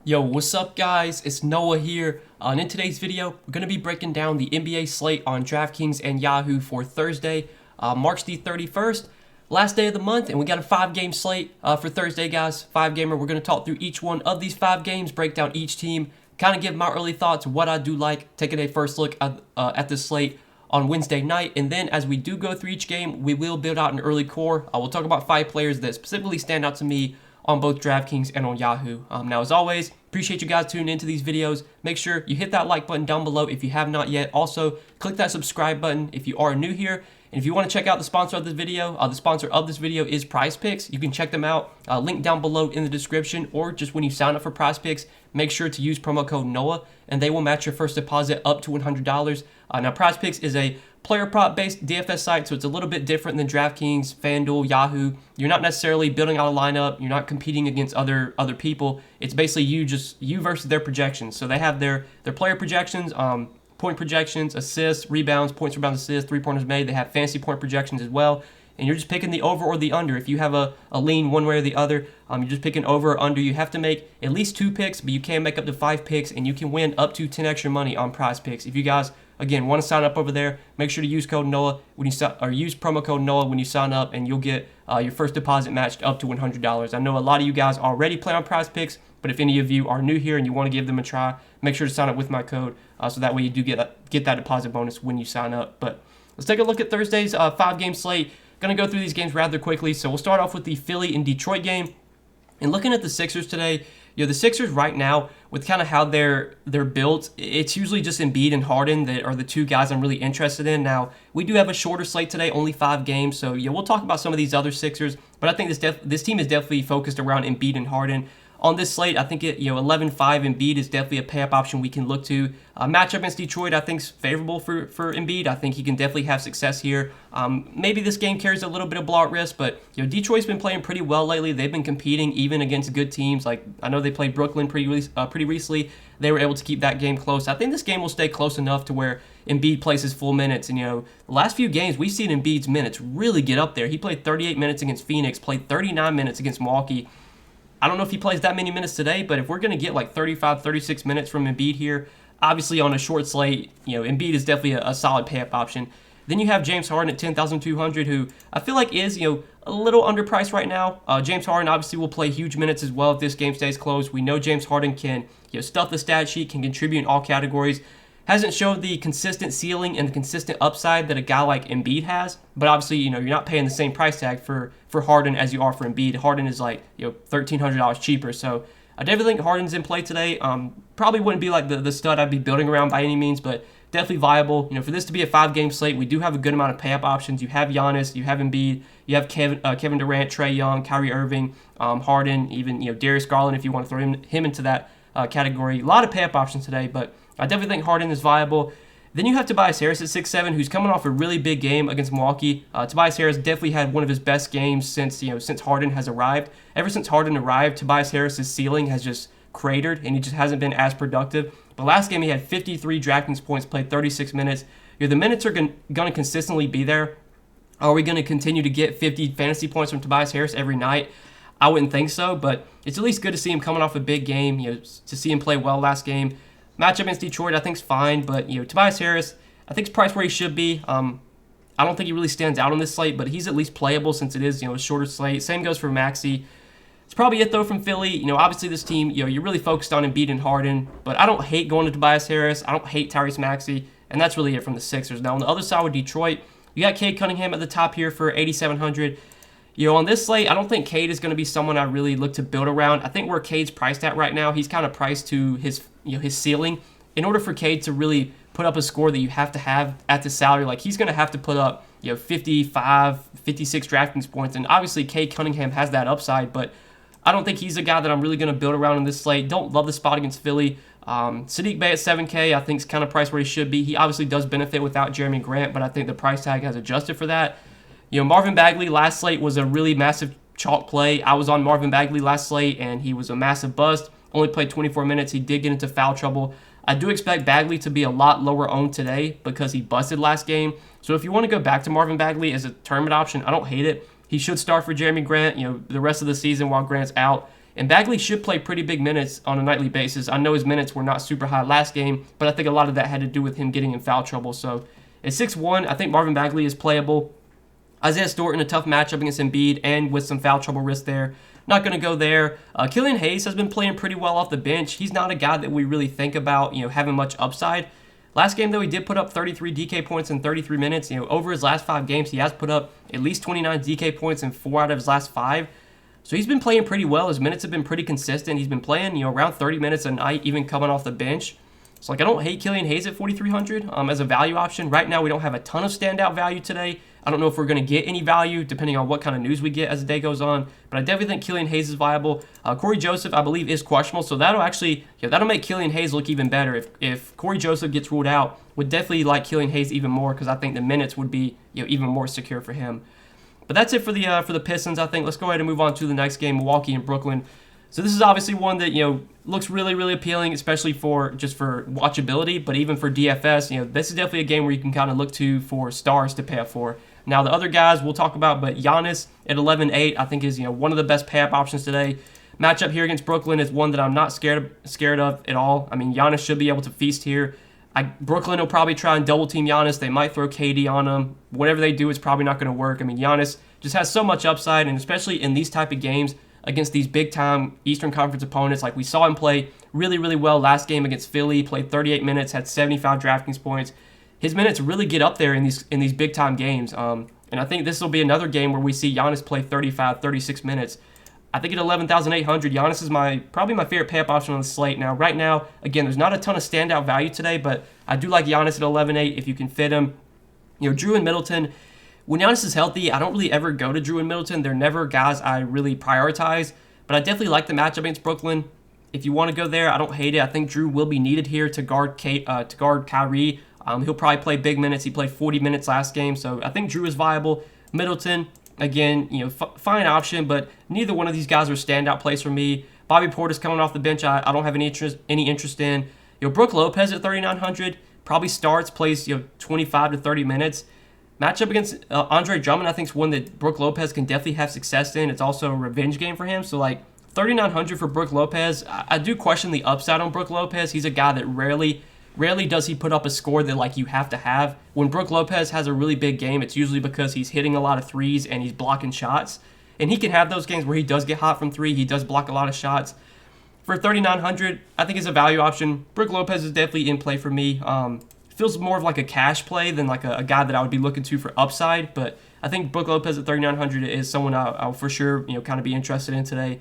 Yo, what's up guys? It's Noah here, and in today's video, we're going to be breaking down the NBA slate on Draftkings and Yahoo for Thursday, March the 31st, last day of the month, and we got a 5-game slate for Thursday, guys. 5-gamer. We're going to talk through each one of these 5 games, break down each team, kind of give my early thoughts, what I do like, taking a first look at the slate on Wednesday night, and then as we do go through each game, we will build out an early core. I will talk about 5 players that specifically stand out to me on both DraftKings and on Yahoo. Now, as always, appreciate you guys tuning into these videos. Make sure you hit that like button down below if you have not yet. Also, click that subscribe button if you are new here. And if you want to check out the sponsor of this video, the sponsor of this video is PrizePicks. You can check them out. Link down below in the description, or just when you sign up for PrizePicks, make sure to use promo code NOAH, and they will match your first deposit up to $100. Now, PrizePicks is a player prop based DFS site, so it's a little bit different than DraftKings, FanDuel, Yahoo. You're not necessarily building out a lineup. You're not competing against other people. It's basically you versus their projections. So they have their player projections, point projections, assists, rebounds, points, rebounds, assists, 3-pointers made. They have fantasy point projections as well. And you're just picking the over or the under. If you have a lean one way or the other, you're just picking over or under. You have to make at least 2 picks, but you can make up to 5 picks, and you can win up to 10 extra money on PrizePicks. If you guys, again, want to sign up over there, make sure to use code NOAH when you use promo code NOAH when you sign up, and you'll get your first deposit matched up to $100. I know a lot of you guys already play on PrizePicks, but if any of you are new here and you want to give them a try, make sure to sign up with my code, so that way you do get that deposit bonus when you sign up. But let's take a look at Thursday's 5-game slate. Going to go through these games rather quickly. So we'll start off with the Philly and Detroit game. And looking at the Sixers today, the Sixers right now, with kind of how they're built, it's usually just Embiid and Harden that are the 2 guys I'm really interested in. Now, we do have a shorter slate today, only 5 games. So we'll talk about some of these other Sixers, but I think this team is definitely focused around Embiid and Harden. On this slate, I think 11-5 Embiid is definitely a pay-up option we can look to. Matchup against Detroit, I think, is favorable for Embiid. I think he can definitely have success here. Maybe this game carries a little bit of blowout risk, but Detroit's been playing pretty well lately. They've been competing even against good teams. Like, I know they played Brooklyn pretty recently. They were able to keep that game close. I think this game will stay close enough to where Embiid plays his full minutes. And the last few games we've seen Embiid's minutes really get up there. He played 38 minutes against Phoenix, played 39 minutes against Milwaukee. I don't know if he plays that many minutes today, but if we're going to get like 35, 36 minutes from Embiid here, obviously on a short slate, Embiid is definitely a solid pay-up option. Then you have James Harden at 10,200, who I feel like is, a little underpriced right now. James Harden obviously will play huge minutes as well if this game stays close. We know James Harden can, stuff the stat sheet, can contribute in all categories. Hasn't showed the consistent ceiling and the consistent upside that a guy like Embiid has, but obviously, you're not paying the same price tag for Harden as you are for Embiid. Harden is like, $1,300 cheaper, so I definitely think Harden's in play today. Probably wouldn't be like the stud I'd be building around by any means, but definitely viable. For this to be a 5-game slate, we do have a good amount of pay-up options. You have Giannis, you have Embiid, you have Kevin Durant, Trae Young, Kyrie Irving, Harden, even Darius Garland if you want to throw him into that category. A lot of pay-up options today, but I definitely think Harden is viable. Then you have Tobias Harris at 6'7", who's coming off a really big game against Milwaukee. Tobias Harris definitely had one of his best games since Harden has arrived. Ever since Harden arrived, Tobias Harris's ceiling has just cratered, and he just hasn't been as productive. But last game he had 53 DraftKings points, played 36 minutes. The minutes are going to consistently be there. Are we going to continue to get 50 fantasy points from Tobias Harris every night? I wouldn't think so, but it's at least good to see him coming off a big game, to see him play well last game. Matchup against Detroit, I think is fine, but Tobias Harris, I think is priced where he should be. I don't think he really stands out on this slate, but he's at least playable since it is a shorter slate. Same goes for Maxey. It's probably it though from Philly. Obviously this team, you're really focused on Embiid and Harden, but I don't hate going to Tobias Harris. I don't hate Tyrese Maxey, and that's really it from the Sixers. Now on the other side with Detroit, you got Cade Cunningham at the top here for 8,700. On this slate, I don't think Cade is going to be someone I really look to build around. I think where Cade's priced at right now, he's kind of priced to his ceiling. In order for Cade to really put up a score that you have to have at the salary, like he's going to have to put up 55, 56 DraftKings points, and obviously Cade Cunningham has that upside, but I don't think he's a guy that I'm really going to build around in this slate. Don't love the spot against Philly. Sadiq Bey at 7K, I think is kind of priced where he should be. He obviously does benefit without Jeremy Grant, but I think the price tag has adjusted for that. Marvin Bagley last slate was a really massive chalk play. I was on Marvin Bagley last slate, and he was a massive bust. Only played 24 minutes. He did get into foul trouble. I do expect Bagley to be a lot lower owned today because he busted last game. So if you want to go back to Marvin Bagley as a tournament option, I don't hate it. He should start for Jeremy Grant, the rest of the season while Grant's out. And Bagley should play pretty big minutes on a nightly basis. I know his minutes were not super high last game, but I think a lot of that had to do with him getting in foul trouble. So at 6'1", I think Marvin Bagley is playable. Isaiah Stewart in a tough matchup against Embiid and with some foul trouble risk there. Not going to go there. Killian Hayes has been playing pretty well off the bench. He's not a guy that we really think about, having much upside. Last game, though, he did put up 33 DK points in 33 minutes. Over his last 5 games, he has put up at least 29 DK points in 4 out of his last 5. So he's been playing pretty well. His minutes have been pretty consistent. He's been playing, around 30 minutes a night, even coming off the bench. So, I don't hate Killian Hayes at 4,300 as a value option. Right now, we don't have a ton of standout value today. I don't know if we're going to get any value depending on what kind of news we get as the day goes on. But I definitely think Killian Hayes is viable. Corey Joseph, I believe, is questionable. So that'll actually, that'll make Killian Hayes look even better. If Corey Joseph gets ruled out, would definitely like Killian Hayes even more because I think the minutes would be, even more secure for him. But that's it for the Pistons, I think. Let's go ahead and move on to the next game, Milwaukee and Brooklyn. So this is obviously one that, looks really, really appealing, especially for watchability, but even for DFS, this is definitely a game where you can kind of look to for stars to pay up for. Now, the other guys we'll talk about, but Giannis at 11-8, I think is, one of the best pay-up options today. Matchup here against Brooklyn is one that I'm not scared of at all. I mean, Giannis should be able to feast here. Brooklyn will probably try and double-team Giannis. They might throw KD on him. Whatever they do, it's probably not going to work. I mean, Giannis just has so much upside, and especially in these type of games against these big-time Eastern Conference opponents, like we saw him play really, really well last game against Philly, played 38 minutes, had 75 Draftkings points. His minutes really get up there in these big-time games, and I think this will be another game where we see Giannis play 35, 36 minutes. I think at 11,800, Giannis is probably my favorite pay-up option on the slate. Now, right now, again, there's not a ton of standout value today, but I do like Giannis at 11.8 if you can fit him. Drew and Middleton, when Giannis is healthy, I don't really ever go to Drew and Middleton. They're never guys I really prioritize, but I definitely like the matchup against Brooklyn. If you want to go there, I don't hate it. I think Drew will be needed here to guard Kyrie. He'll probably play big minutes. He played 40 minutes last game, so I think Drew is viable. Middleton, again, fine option, but neither one of these guys are standout plays for me. Bobby Portis coming off the bench, I don't have any interest in. Brook Lopez at 3,900 probably starts, plays 25 to 30 minutes. Matchup against Andre Drummond, I think, is one that Brook Lopez can definitely have success in. It's also a revenge game for him, so 3,900 for Brook Lopez. I do question the upside on Brook Lopez. He's a guy that rarely does he put up a score that you have to have. When Brook Lopez has a really big game, it's usually because he's hitting a lot of threes and he's blocking shots. And he can have those games where he does get hot from three. He does block a lot of shots. For 3,900, I think is a value option. Brook Lopez is definitely in play for me. Feels more of a cash play than a guy that I would be looking to for upside. But I think Brook Lopez at 3,900 is someone I'll for sure kind of be interested in today.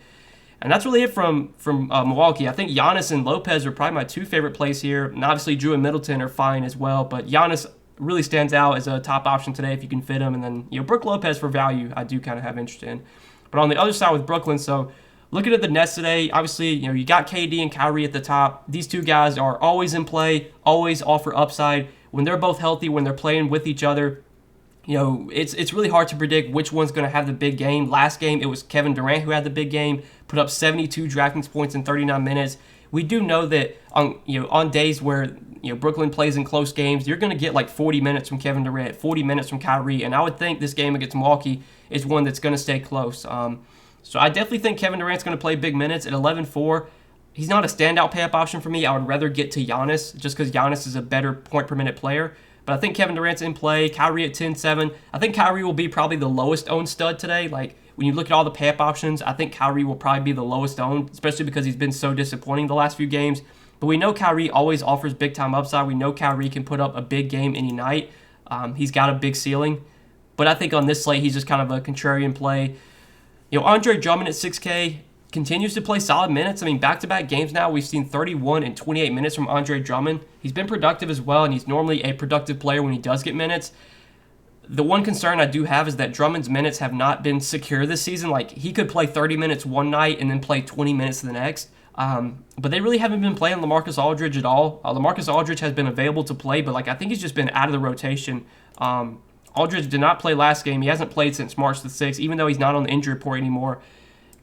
And that's really it from Milwaukee. I think Giannis and Lopez are probably my 2 favorite plays here. And obviously, Drew and Middleton are fine as well. But Giannis really stands out as a top option today if you can fit him. And then, Brook Lopez for value, I do kind of have interest in. But on the other side with Brooklyn, so looking at the Nets today, obviously, you got KD and Kyrie at the top. These 2 guys are always in play, always offer upside. When they're both healthy, when they're playing with each other, it's really hard to predict which one's going to have the big game. Last game, it was Kevin Durant who had the big game, put up 72 Draftkings points in 39 minutes. We do know that on days where Brooklyn plays in close games, you're going to get 40 minutes from Kevin Durant, 40 minutes from Kyrie, and I would think this game against Milwaukee is one that's going to stay close. So I definitely think Kevin Durant's going to play big minutes at 11.4. He's not a standout pay-up option for me. I would rather get to Giannis just because Giannis is a better point-per-minute player. But I think Kevin Durant's in play. Kyrie at 10.7. I think Kyrie will be probably the lowest owned stud today. When you look at all the pay-up options, I think Kyrie will probably be the lowest owned, especially because he's been so disappointing the last few games. But we know Kyrie always offers big-time upside. We know Kyrie can put up a big game any night. He's got a big ceiling. But I think on this slate, he's just kind of a contrarian play. Andre Drummond at 6K continues to play solid minutes. I mean, back-to-back games now, we've seen 31 and 28 minutes from Andre Drummond. He's been productive as well, and he's normally a productive player when he does get minutes. The one concern I do have is that Drummond's minutes have not been secure this season. He could play 30 minutes one night and then play 20 minutes the next. But they really haven't been playing LaMarcus Aldridge at all. LaMarcus Aldridge has been available to play, but I think he's just been out of the rotation. Aldridge did not play last game. He hasn't played since March the 6th, even though he's not on the injury report anymore.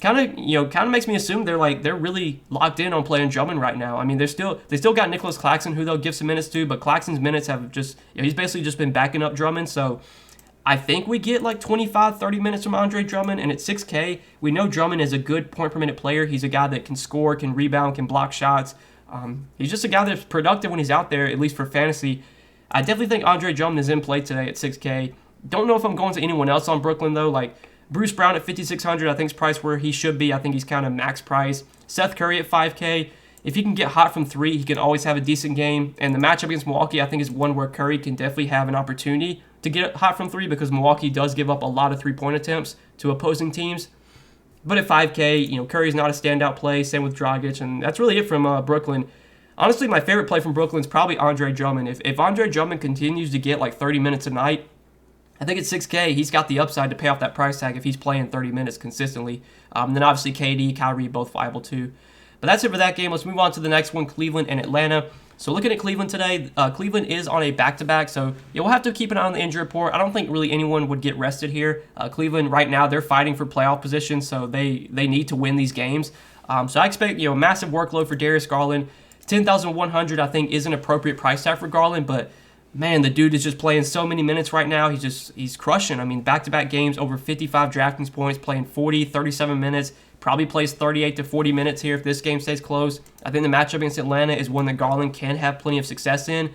Kind of makes me assume they're really locked in on playing Drummond right now. I mean, they still got Nicholas Claxton, who they'll give some minutes to, but Claxton's minutes have just he's basically just been backing up Drummond. So I think we get like 25, 30 minutes from Andre Drummond, and at 6K, we know Drummond is a good point per minute player. He's a guy that can score, can rebound, can block shots. He's just a guy that's productive when he's out there, at least for fantasy. I definitely think Andre Drummond is in play today at 6K. Don't know if I'm going to anyone else on Brooklyn, though. Like Bruce Brown at 5,600, I think is priced where he should be. I think he's kind of max price. Seth Curry at 5K. If he can get hot from three, he can always have a decent game. And the matchup against Milwaukee, I think, is one where Curry can definitely have an opportunity to get hot from three because Milwaukee does give up a lot of three-point attempts to opposing teams. But at 5K, Curry's not a standout play. Same with Dragic, and that's really it from Brooklyn. Honestly, my favorite play from Brooklyn is probably Andre Drummond. If Andre Drummond continues to get like 30 minutes a night, I think at 6K, he's got the upside to pay off that price tag if he's playing 30 minutes consistently. Then obviously KD, Kyrie, both viable too. But that's it for that game. Let's move on to the next one, Cleveland and Atlanta. So looking at Cleveland today, Cleveland is on a back-to-back, so we'll have to keep an eye on the injury report. I don't think really anyone would get rested here. Cleveland right now, they're fighting for playoff position, so they need to win these games. So I expect a massive workload for Darius Garland. 10,100 I think is an appropriate price tag for Garland, but man, the dude is just playing so many minutes right now. He's crushing. I mean, back-to-back games, over 55 DraftKings points, playing 40, 37 minutes. Probably plays 38 to 40 minutes here if this game stays close. I think the matchup against Atlanta is one that Garland can have plenty of success in.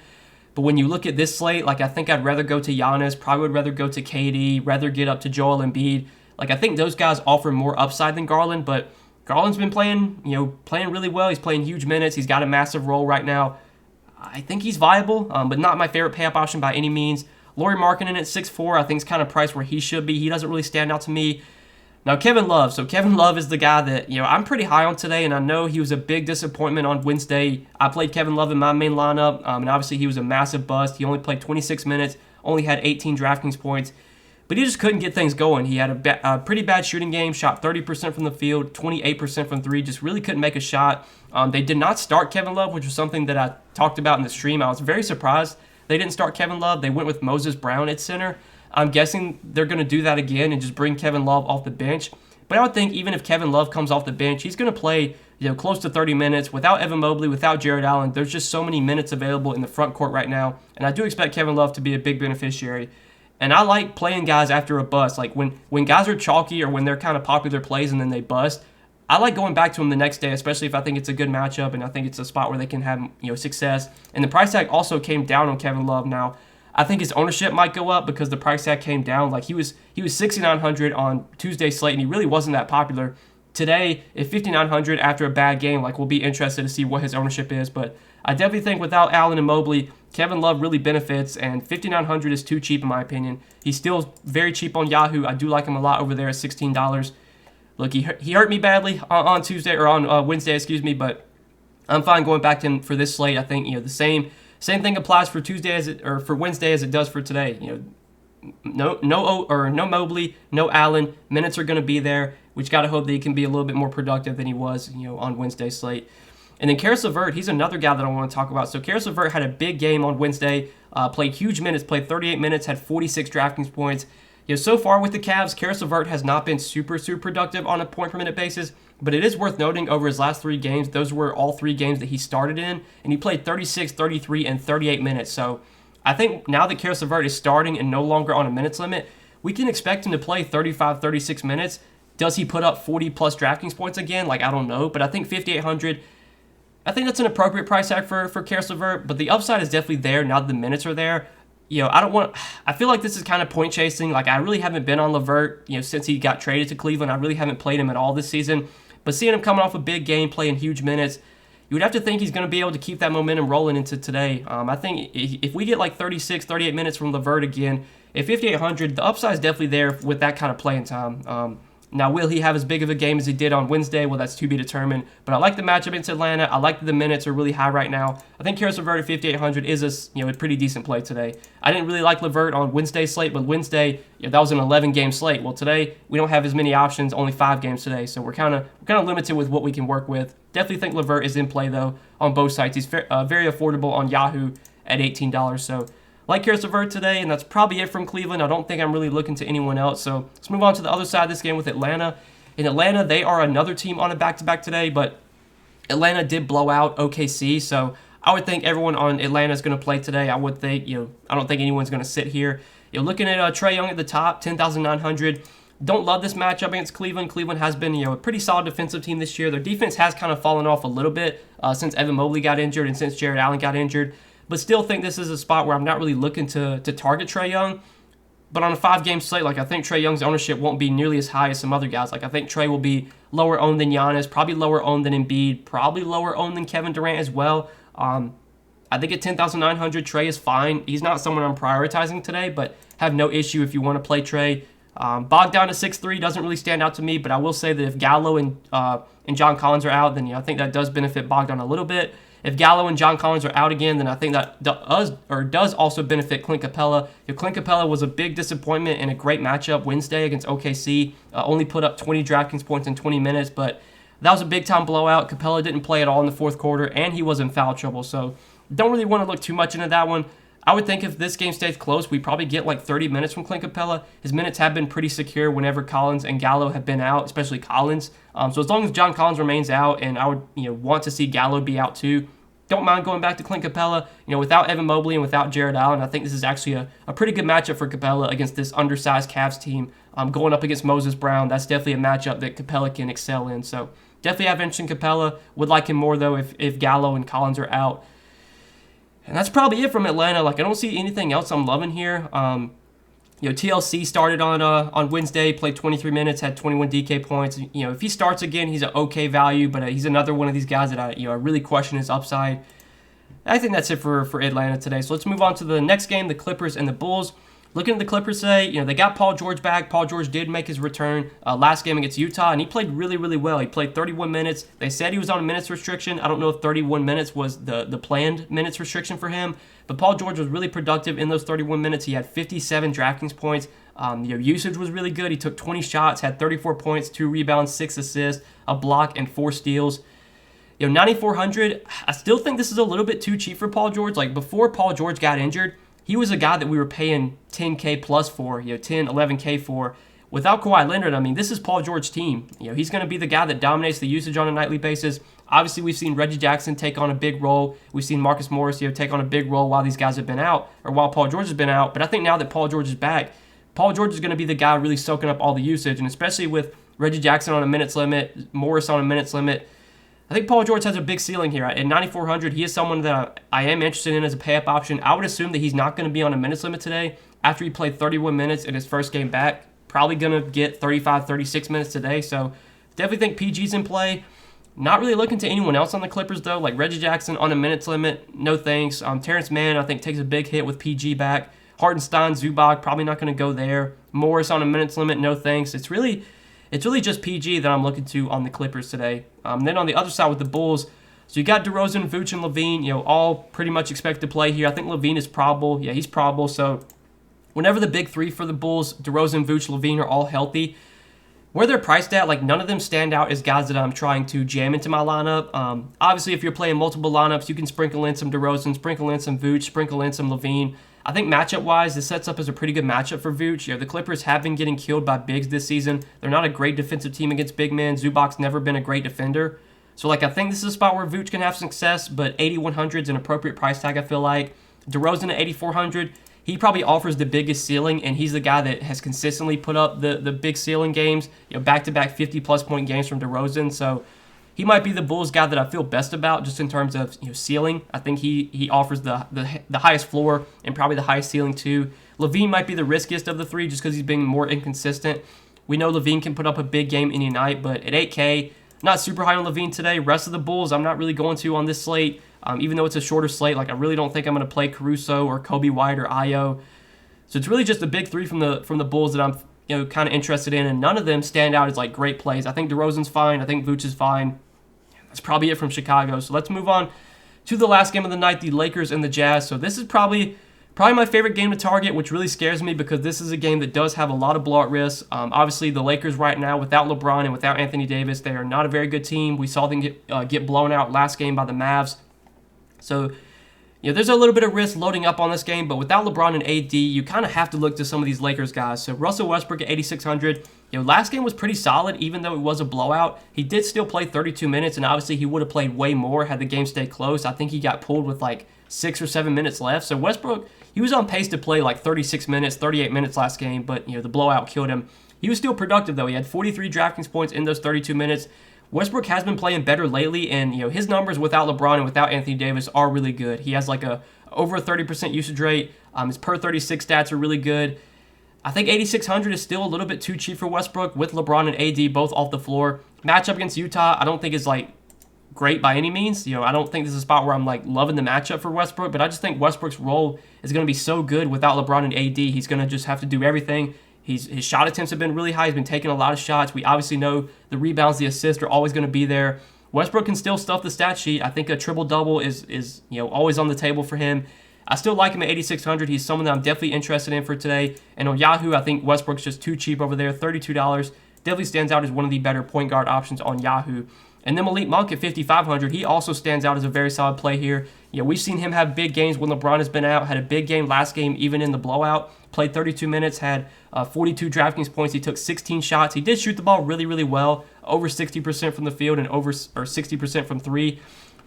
But when you look at this slate, like I think I'd rather go to Giannis, probably would rather go to KD, rather get up to Joel Embiid. Like I think those guys offer more upside than Garland, but Garland's been playing really well. He's playing huge minutes. He's got a massive role right now. I think he's viable, but not my favorite pay-up option by any means. Lauri Markkanen at 6'4", I think is kind of priced where he should be. He doesn't really stand out to me. Now, Kevin Love. So Kevin Love is the guy that, I'm pretty high on today, and I know he was a big disappointment on Wednesday. I played Kevin Love in my main lineup, and obviously he was a massive bust. He only played 26 minutes, only had 18 DraftKings points, but he just couldn't get things going. He had a pretty bad shooting game, shot 30% from the field, 28% from three, just really couldn't make a shot. They did not start Kevin Love, which was something that I talked about in the stream. I was very surprised they didn't start Kevin Love. They went with Moses Brown at center. I'm guessing they're going to do that again and just bring Kevin Love off the bench. But I would think even if Kevin Love comes off the bench, he's going to play close to 30 minutes without Evan Mobley, without Jared Allen. There's just so many minutes available in the front court right now, and I do expect Kevin Love to be a big beneficiary. And I like playing guys after a bust. Like when guys are chalky or when they're kind of popular plays and then they bust, I like going back to them the next day, especially if I think it's a good matchup and I think it's a spot where they can have success. And the price tag also came down on Kevin Love now. I think his ownership might go up because the price tag came down. Like he was 6,900 on Tuesday's slate, and he really wasn't that popular. Today, at 5,900 after a bad game, like we'll be interested to see what his ownership is. But I definitely think without Allen and Mobley, Kevin Love really benefits, and 5,900 is too cheap in my opinion. He's still very cheap on Yahoo. I do like him a lot over there at $16. Look, he hurt me badly on Tuesday or on Wednesday, but I'm fine going back to him for this slate. I think the same thing applies for Tuesday or for Wednesday as it does for today. No Mobley, no Allen. Minutes are going to be there. We just got to hope that he can be a little bit more productive than he was, on Wednesday's slate. And then Karis LeVert, he's another guy that I want to talk about. So Karis LeVert had a big game on Wednesday, played huge minutes, played 38 minutes, had 46 DraftKings points. So far with the Cavs, Karis LeVert has not been super productive on a point-per-minute basis, but it is worth noting over his last 3 games, those were all 3 games that he started in, and he played 36, 33, and 38 minutes. So I think now that Karis LeVert is starting and no longer on a minutes limit, we can expect him to play 35, 36 minutes. Does he put up 40-plus DraftKings points again? I don't know, but I think 5,800, I think that's an appropriate price tag for Karis LeVert, but the upside is definitely there now that the minutes are there. I feel like this is kind of point chasing. I really haven't been on LeVert, since he got traded to Cleveland. I really haven't played him at all this season. But seeing him coming off a big game, playing huge minutes, you would have to think he's going to be able to keep that momentum rolling into today. I think if we get 36, 38 minutes from LeVert again, at 5,800, the upside is definitely there with that kind of playing time. Now, will he have as big of a game as he did on Wednesday? Well, that's to be determined. But I like the matchup against Atlanta. I like that the minutes are really high right now. I think Karis LeVert at 5,800 is a pretty decent play today. I didn't really like LeVert on Wednesday's slate, but Wednesday, that was an 11-game slate. Well, today, we don't have as many options, only 5 games today. So we're kind of limited with what we can work with. Definitely think LeVert is in play, though, on both sites. He's very affordable on Yahoo at $18. So like Karis LeVert today, and that's probably it from Cleveland. I don't think I'm really looking to anyone else. So let's move on to the other side of this game with Atlanta. In Atlanta, they are another team on a back-to-back today, but Atlanta did blow out OKC, so I would think everyone on Atlanta is going to play today. I would think, I don't think anyone's going to sit here. Looking at Trae Young at the top, 10,900. Don't love this matchup against Cleveland. Cleveland has been, a pretty solid defensive team this year. Their defense has kind of fallen off a little bit since Evan Mobley got injured and since Jared Allen got injured. But still think this is a spot where I'm not really looking to target Trae Young. But on a 5-game slate, I think Trae Young's ownership won't be nearly as high as some other guys. I think Trae will be lower owned than Giannis, probably lower owned than Embiid, probably lower owned than Kevin Durant as well. I think at 10,900, Trae is fine. He's not someone I'm prioritizing today, but have no issue if you want to play Trae. Bogdan to 6'3" doesn't really stand out to me, but I will say that if Gallo and John Collins are out, then I think that does benefit Bogdan a little bit. If Gallo and John Collins are out again, then I think that does also benefit Clint Capella. Clint Capella was a big disappointment in a great matchup Wednesday against OKC. Only put up 20 DraftKings points in 20 minutes, but that was a big-time blowout. Capella didn't play at all in the fourth quarter, and he was in foul trouble, so don't really want to look too much into that one. I would think if this game stays close, we probably get 30 minutes from Clint Capella. His minutes have been pretty secure whenever Collins and Gallo have been out, especially Collins. So as long as John Collins remains out, and I would want to see Gallo be out too, don't mind going back to Clint Capella. Without Evan Mobley and without Jared Allen, I think this is actually a pretty good matchup for Capella against this undersized Cavs team. Going up against Moses Brown, that's definitely a matchup that Capella can excel in. So definitely have interest in Capella. Would like him more though if Gallo and Collins are out. And that's probably it from Atlanta. I don't see anything else I'm loving here. TLC started on Wednesday, played 23 minutes, had 21 DK points. If he starts again, he's an okay value, but he's another one of these guys that I really question his upside. I think that's it for Atlanta today. So let's move on to the next game, the Clippers and the Bulls. Looking at the Clippers today, they got Paul George back. Paul George did make his return last game against Utah, and he played really, really well. He played 31 minutes. They said he was on a minutes restriction. I don't know if 31 minutes was the planned minutes restriction for him, but Paul George was really productive in those 31 minutes. He had 57 DraftKings points. Usage was really good. He took 20 shots, had 34 points, 2 rebounds, 6 assists, a block, and 4 steals. 9,400, I still think this is a little bit too cheap for Paul George. Before Paul George got injured, he was a guy that we were paying 10K plus for, 10, 11K for. Without Kawhi Leonard, this is Paul George's team. He's going to be the guy that dominates the usage on a nightly basis. Obviously, we've seen Reggie Jackson take on a big role. We've seen Marcus Morris, take on a big role while these guys have been out, or while Paul George has been out. But I think now that Paul George is back, Paul George is going to be the guy really soaking up all the usage, and especially with Reggie Jackson on a minutes limit, Morris on a minutes limit, I think Paul George has a big ceiling here. At 9,400, he is someone that I am interested in as a pay-up option. I would assume that he's not going to be on a minutes limit today after he played 31 minutes in his first game back. Probably going to get 35, 36 minutes today. So definitely think PG's in play. Not really looking to anyone else on the Clippers, though. Reggie Jackson on a minutes limit, no thanks. Terrence Mann, I think, takes a big hit with PG back. Hartenstein, Zubac, probably not going to go there. Morris on a minutes limit, no thanks. It's really just PG that I'm looking to on the Clippers today. Then on the other side with the Bulls, so you got DeRozan, Vooch, and LaVine, all pretty much expect to play here. I think LaVine is probable. Yeah, he's probable. So whenever the big three for the Bulls, DeRozan, Vooch, LaVine, are all healthy, where they're priced at, none of them stand out as guys that I'm trying to jam into my lineup. Obviously, if you're playing multiple lineups, you can sprinkle in some DeRozan, sprinkle in some Vooch, sprinkle in some LaVine. I think matchup-wise, this sets up as a pretty good matchup for Vooch. The Clippers have been getting killed by bigs this season. They're not a great defensive team against big men. Zubac's never been a great defender. So, I think this is a spot where Vooch can have success, but 8,100 is an appropriate price tag, I feel like. DeRozan at 8,400, he probably offers the biggest ceiling, and he's the guy that has consistently put up the big ceiling games, back-to-back 50-plus point games from DeRozan. So, he might be the Bulls guy that I feel best about just in terms of ceiling. I think he offers the highest floor and probably the highest ceiling too. LaVine might be the riskiest of the three just because he's being more inconsistent. We know LaVine can put up a big game any night, but at 8K, not super high on LaVine today. Rest of the Bulls, I'm not really going to on this slate. Even though it's a shorter slate, I really don't think I'm going to play Caruso or Kobe White or Ayo. So it's really just the big three from the Bulls that I'm kind of interested in, and none of them stand out as great plays. I think DeRozan's fine. I think Vooch is fine. That's probably it from Chicago. So let's move on to the last game of the night, the Lakers and the Jazz. So this is probably my favorite game to target, which really scares me because this is a game that does have a lot of blowout risks. Obviously, the Lakers right now, without LeBron and without Anthony Davis, they are not a very good team. We saw them get blown out last game by the Mavs. So there's a little bit of risk loading up on this game, but without LeBron and AD, you kind of have to look to some of these Lakers guys. So Russell Westbrook at 8,600. Last game was pretty solid, even though it was a blowout. He did still play 32 minutes, and obviously he would have played way more had the game stayed close. I think he got pulled with 6 or 7 minutes left. So Westbrook, He was on pace to play like 36 minutes, 38 minutes last game, but the blowout killed him. He was still productive though. He had 43 DraftKings points in those 32 minutes. Westbrook has been playing better lately, and his numbers without LeBron and without Anthony Davis are really good. He has like over a 30% usage rate. His per 36 stats are really good. I think 8,600 is still a little bit too cheap for Westbrook with LeBron and AD both off the floor. Matchup against Utah, I don't think is like great by any means. I don't think this is a spot where I'm like loving the matchup for Westbrook, but I just think Westbrook's role is going to be so good without LeBron and AD. He's going to just have to do everything. His shot attempts have been really high. He's been taking a lot of shots. We obviously know the rebounds, the assists are always going to be there. Westbrook can still stuff the stat sheet. I think a triple-double is always on the table for him. I still like him at 8,600. He's someone that I'm definitely interested in for today. And on Yahoo, I think Westbrook's just too cheap over there, $32. Definitely stands out as one of the better point guard options on Yahoo. And then Malik Monk at 5,500, he also stands out as a very solid play here. We've seen him have big games when LeBron has been out. Had a big game last game, even in the blowout. Played 32 minutes, had 42 DraftKings points. He took 16 shots. He did shoot the ball really, really well, over 60% from the field and over 60% from three.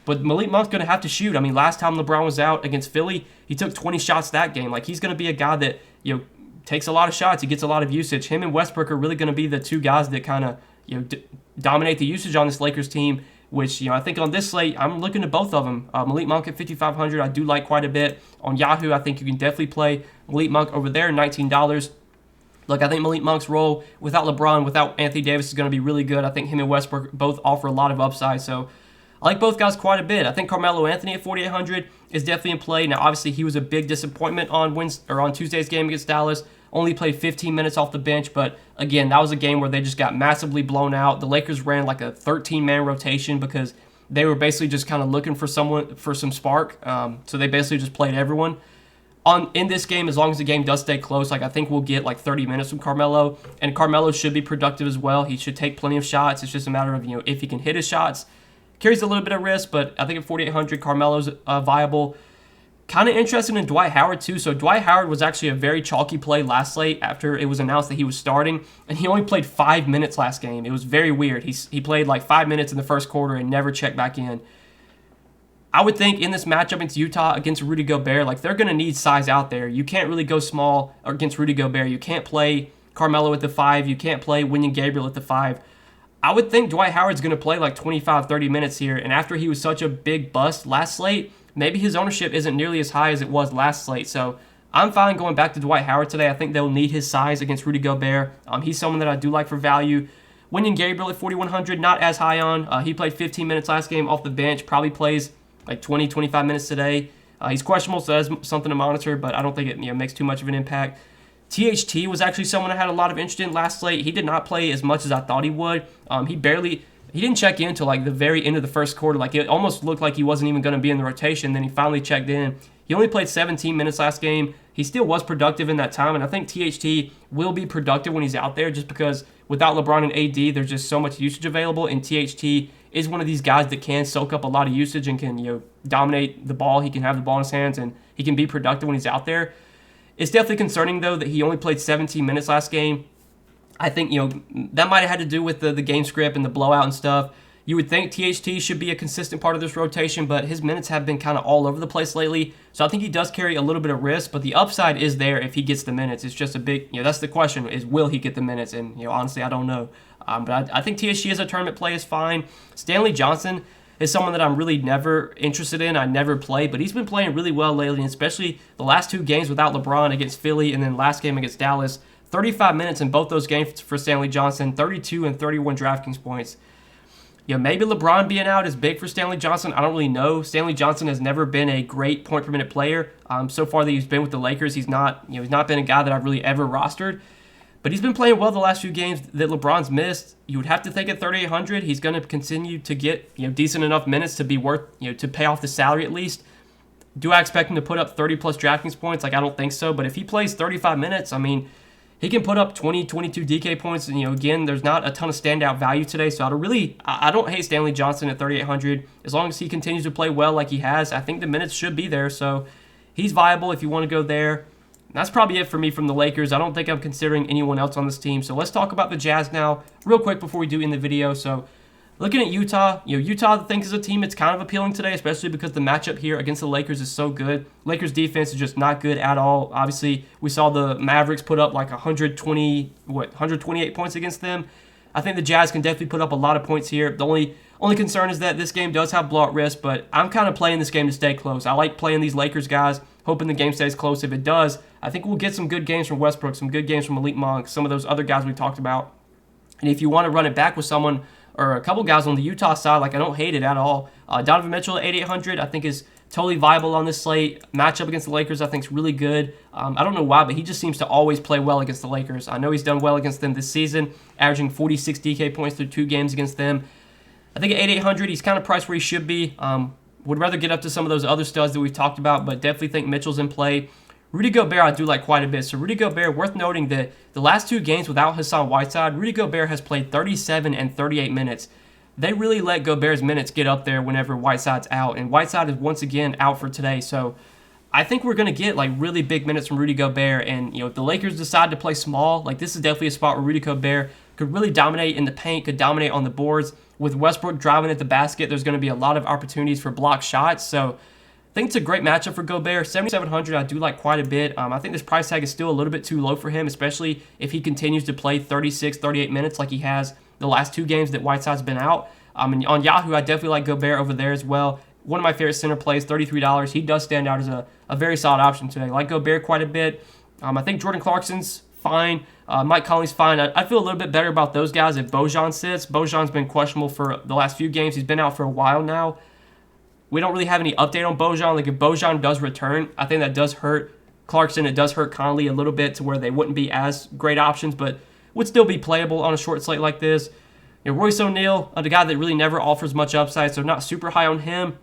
But Malik Monk's going to have to shoot. I mean, last time LeBron was out against Philly, he took 20 shots that game. Like, he's going to be a guy that, takes a lot of shots. He gets a lot of usage. Him and Westbrook are really going to be the two guys that kind of, dominate the usage on this Lakers team, which, I think on this slate, I'm looking at both of them. Malik Monk at 5,500, I do like quite a bit. On Yahoo, I think you can definitely play Malik Monk over there, $19. Look, I think Malik Monk's role without LeBron, without Anthony Davis is going to be really good. I think him and Westbrook both offer a lot of upside, so I like both guys quite a bit. I think Carmelo Anthony at 4,800 is definitely in play. Now, obviously, he was a big disappointment on Tuesday's game against Dallas. Only played 15 minutes off the bench, but again, that was a game where they just got massively blown out. The Lakers ran like a 13-man rotation because they were basically just kind of looking for some spark. So they basically just played everyone. In this game, as long as the game does stay close, I think we'll get like 30 minutes from Carmelo, and Carmelo should be productive as well. He should take plenty of shots. It's just a matter of if he can hit his shots. Carries a little bit of risk, but I think at 4,800, Carmelo's viable. Kind of interested in Dwight Howard too. So Dwight Howard was actually a very chalky play last slate after it was announced that he was starting, and he only played 5 minutes last game. It was very weird. He played like 5 minutes in the first quarter and never checked back in. I would think in this matchup against Utah, against Rudy Gobert, like they're going to need size out there. You can't really go small against Rudy Gobert. You can't play Carmelo at the 5. You can't play Wenyen Gabriel at the 5. I would think Dwight Howard's going to play like 25, 30 minutes here, and after he was such a big bust last slate, maybe his ownership isn't nearly as high as it was last slate. So I'm fine going back to Dwight Howard today. I think they'll need his size against Rudy Gobert. He's someone that I do like for value. Wenyen Gabriel at 4,100, not as high on. He played 15 minutes last game off the bench, probably plays like 20, 25 minutes today. He's questionable, so that's something to monitor, but I don't think it makes too much of an impact. THT was actually someone I had a lot of interest in last slate. He did not play as much as I thought he would. He didn't check in until like the very end of the first quarter. Like it almost looked like he wasn't even going to be in the rotation. Then he finally checked in. He only played 17 minutes last game. He still was productive in that time, and I think THT will be productive when he's out there just because without LeBron and AD, there's just so much usage available, and THT is one of these guys that can soak up a lot of usage and can dominate the ball. He can have the ball in his hands, and he can be productive when he's out there. It's definitely concerning, though, that he only played 17 minutes last game. I think, that might have had to do with the game script and the blowout and stuff. You would think THT should be a consistent part of this rotation, but his minutes have been kind of all over the place lately. So I think he does carry a little bit of risk, but the upside is there if he gets the minutes. It's just a big, that's the question, is will he get the minutes? And, honestly, I don't know. But I think THT as a tournament play is fine. Stanley Johnson is someone that I'm really never interested in. I never play, but he's been playing really well lately, and especially the last 2 games without LeBron against Philly and then last game against Dallas. 35 minutes in both those games for Stanley Johnson, 32 and 31 DraftKings points. Maybe LeBron being out is big for Stanley Johnson. I don't really know. Stanley Johnson has never been a great point per minute player. So far that he's been with the Lakers, he's not been a guy that I've really ever rostered. But he's been playing well the last few games that LeBron's missed. You would have to think at 3,800, he's going to continue to get decent enough minutes to be worth to pay off the salary at least. Do I expect him to put up 30 plus DraftKings points? Like, I don't think so. But if he plays 35 minutes, I mean, he can put up 20, 22 DK points. And, again, there's not a ton of standout value today. So I don't hate Stanley Johnson at 3,800. As long as he continues to play well like he has, I think the minutes should be there. So he's viable if you want to go there. And that's probably it for me from the Lakers. I don't think I'm considering anyone else on this team. So let's talk about the Jazz now real quick before we do end the video. So Looking at Utah, Utah I think is a team that's kind of appealing today, especially because the matchup here against the Lakers is so good. Lakers defense is just not good at all. Obviously, we saw the Mavericks put up like 128 points against them. I think the Jazz can definitely put up a lot of points here. The only concern is that this game does have blowout risk, but I'm kind of playing this game to stay close. I like playing these Lakers guys, hoping the game stays close. If it does, I think we'll get some good games from Westbrook, some good games from Malik Monk, some of those other guys we talked about. And if you want to run it back with someone or a couple guys on the Utah side, like I don't hate it at all. Donovan Mitchell at 8,800 I think is totally viable on this slate. Matchup against the Lakers I think is really good. I don't know why, but he just seems to always play well against the Lakers. I know he's done well against them this season, averaging 46 DK points through 2 games against them. I think at 8,800 he's kind of priced where he should be. Would rather get up to some of those other studs that we've talked about, but definitely think Mitchell's in play. Rudy Gobert I do like quite a bit. So Rudy Gobert, worth noting that the last 2 games without Hassan Whiteside, Rudy Gobert has played 37 and 38 minutes. They really let Gobert's minutes get up there whenever Whiteside's out, and Whiteside is once again out for today. So I think we're going to get like really big minutes from Rudy Gobert, and if the Lakers decide to play small, like this is definitely a spot where Rudy Gobert could really dominate in the paint, could dominate on the boards. With Westbrook driving at the basket, there's going to be a lot of opportunities for block shots. So I think it's a great matchup for Gobert. 7,700 I do like quite a bit. I think this price tag is still a little bit too low for him, especially if he continues to play 36, 38 minutes like he has the last 2 games that Whiteside's been out. And on Yahoo, I definitely like Gobert over there as well. One of my favorite center plays, $33. He does stand out as a very solid option today. I like Gobert quite a bit. I think Jordan Clarkson's fine. Mike Conley's fine. I feel a little bit better about those guys if Bojan sits. Bojan's been questionable for the last few games. He's been out for a while now. We don't really have any update on Bojan. Like if Bojan does return, I think that does hurt Clarkson. It does hurt Conley a little bit to where they wouldn't be as great options, but would still be playable on a short slate like this. Royce O'Neal, the guy that really never offers much upside, so not super high on him.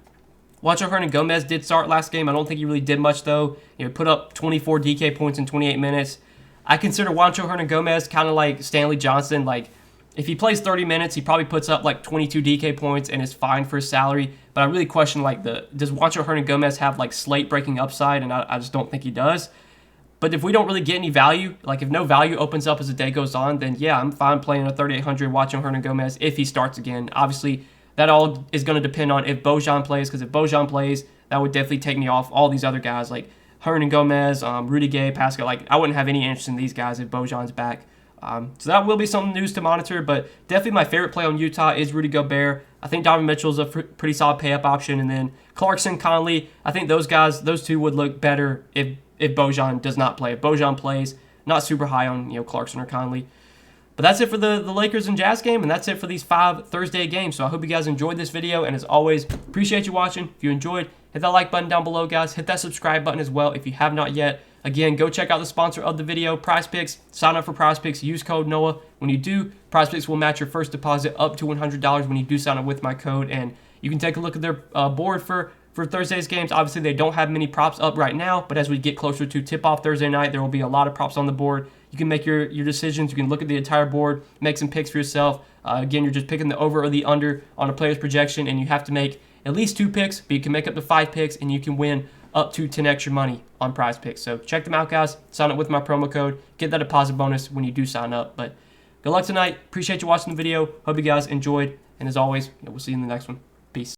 Juancho Hernangomez did start last game. I don't think he really did much, though. Put up 24 DK points in 28 minutes. I consider Juancho Hernangomez kind of like Stanley Johnson. Like, if he plays 30 minutes, he probably puts up like 22 DK points and is fine for his salary. But I really question, like, does Juancho Hernangomez have, like, slate-breaking upside? And I just don't think he does. But if we don't really get any value, like if no value opens up as the day goes on, then yeah, I'm fine playing a 3,800 watching Hernangomez if he starts again. Obviously, that all is going to depend on if Bojan plays, because if Bojan plays, that would definitely take me off all these other guys like Hernangomez, Rudy Gay, Pascal. Like I wouldn't have any interest in these guys if Bojan's back. So that will be some news to monitor, but definitely my favorite play on Utah is Rudy Gobert. I think Donovan Mitchell's a pretty solid pay-up option, and then Clarkson, Conley, I think those guys, those two would look better if Bojan does not play. If Bojan plays, not super high on Clarkson or Conley. But that's it for the Lakers and Jazz game, and that's it for these 5 Thursday games. So I hope you guys enjoyed this video, and as always, appreciate you watching. If you enjoyed, hit that like button down below, guys. Hit that subscribe button as well if you have not yet. Again, go check out the sponsor of the video, PrizePicks. Sign up for PrizePicks. Use code Noah. When you do, PrizePicks will match your first deposit up to $100 when you do sign up with my code, and you can take a look at their board for Thursday's games. Obviously, they don't have many props up right now, but as we get closer to tip-off Thursday night, there will be a lot of props on the board. You can make your decisions. You can look at the entire board, make some picks for yourself. Again, you're just picking the over or the under on a player's projection, and you have to make at least 2 picks, but you can make up to 5 picks, and you can win up to 10x your money on PrizePicks. So check them out, guys. Sign up with my promo code. Get that deposit bonus when you do sign up. But good luck tonight. Appreciate you watching the video. Hope you guys enjoyed. And as always, we'll see you in the next one. Peace.